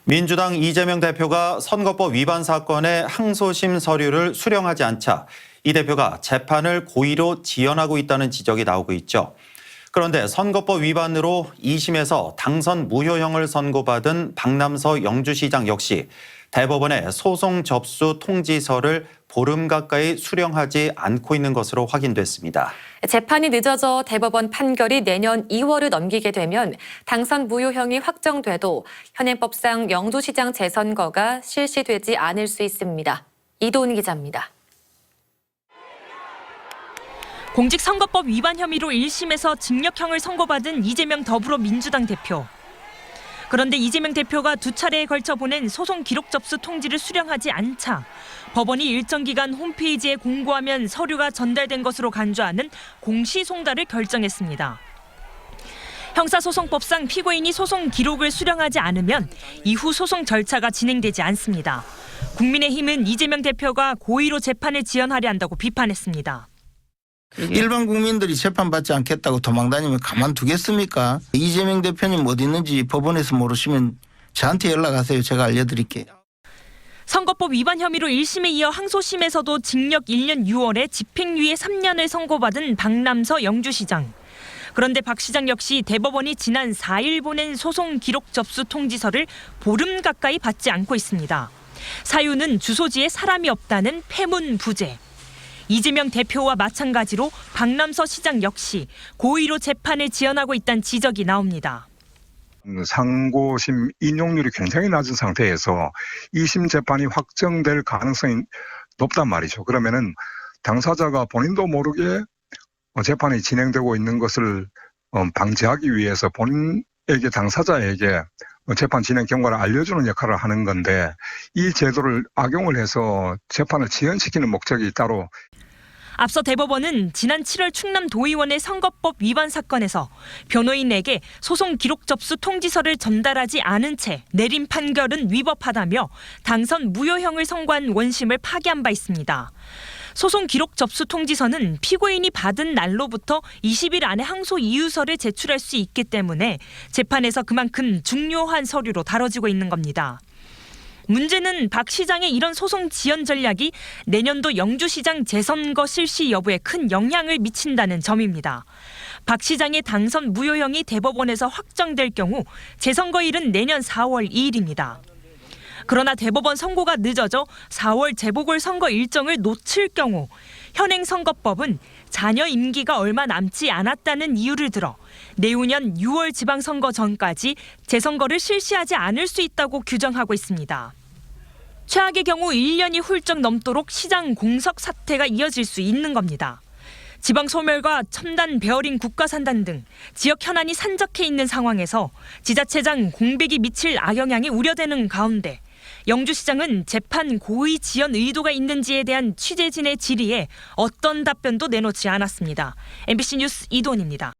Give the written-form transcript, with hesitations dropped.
민주당 이재명 대표가 선거법 위반 사건의 항소심 서류를 수령하지 않자 이 대표가 재판을 고의로 지연하고 있다는 지적이 나오고 있죠. 그런데 선거법 위반으로 2심에서 당선 무효형을 선고받은 박남서 영주시장 역시 대법원에 소송 접수 통지서를 보름 가까이 수령하지 않고 있는 것으로 확인됐습니다. 재판이 늦어져 대법원 판결이 내년 2월을 넘기게 되면 당선 무효형이 확정돼도 현행법상 영주시장 재선거가 실시되지 않을 수 있습니다. 이도훈 기자입니다. 공직선거법 위반 혐의로 1심에서 징역형을 선고받은 이재명 더불어민주당 대표. 그런데 이재명 대표가 두 차례에 걸쳐 보낸 소송 기록 접수 통지를 수령하지 않자 법원이 일정 기간 홈페이지에 공고하면 서류가 전달된 것으로 간주하는 공시송달을 결정했습니다. 형사소송법상 피고인이 소송 기록을 수령하지 않으면 이후 소송 절차가 진행되지 않습니다. 국민의힘은 이재명 대표가 고의로 재판을 지연하려 한다고 비판했습니다. 일반 국민들이 재판받지 않겠다고 도망다니면 가만두겠습니까? 이재명 대표님 어디 있는지 법원에서 모르시면 저한테 연락하세요. 제가 알려드릴게요. 선거법 위반 혐의로 1심에 이어 항소심에서도 징역 1년 6월에 집행유예 3년을 선고받은 박남서 영주시장. 그런데 박 시장 역시 대법원이 지난 4일 보낸 소송 기록 접수 통지서를 보름 가까이 받지 않고 있습니다. 사유는 주소지에 사람이 없다는 패문 부재. 이재명 대표와 마찬가지로 박남서 시장 역시 고의로 재판을 지연하고 있다는 지적이 나옵니다. 상고심 인용률이 굉장히 낮은 상태에서 2심 재판이 확정될 가능성이 높단 말이죠. 그러면은 당사자가 본인도 모르게 재판이 진행되고 있는 것을 방지하기 위해서 본인에게 당사자에게 재판 진행 경과를 알려주는 역할을 하는 건데 이 제도를 악용을 해서 재판을 지연시키는 목적이 따로. 앞서 대법원은 지난 7월 충남도의원의 선거법 위반 사건에서 변호인에게 소송 기록 접수 통지서를 전달하지 않은 채 내린 판결은 위법하다며 당선 무효형을 선고한 원심을 파기한 바 있습니다. 소송 기록 접수 통지서는 피고인이 받은 날로부터 20일 안에 항소 이유서를 제출할 수 있기 때문에 재판에서 그만큼 중요한 서류로 다뤄지고 있는 겁니다. 문제는 박 시장의 이런 소송 지연 전략이 내년도 영주시장 재선거 실시 여부에 큰 영향을 미친다는 점입니다. 박 시장의 당선 무효형이 대법원에서 확정될 경우 재선거일은 내년 4월 2일입니다. 그러나 대법원 선고가 늦어져 4월 재보궐선거 일정을 놓칠 경우 현행 선거법은 자녀 임기가 얼마 남지 않았다는 이유를 들어 내후년 6월 지방선거 전까지 재선거를 실시하지 않을 수 있다고 규정하고 있습니다. 최악의 경우 1년이 훌쩍 넘도록 시장 공석 사태가 이어질 수 있는 겁니다. 지방 소멸과 첨단 베어링 국가산단 등 지역 현안이 산적해 있는 상황에서 지자체장 공백이 미칠 악영향이 우려되는 가운데 영주시장은 재판 고의 지연 의도가 있는지에 대한 취재진의 질의에 어떤 답변도 내놓지 않았습니다. MBC 뉴스 이도훈입니다.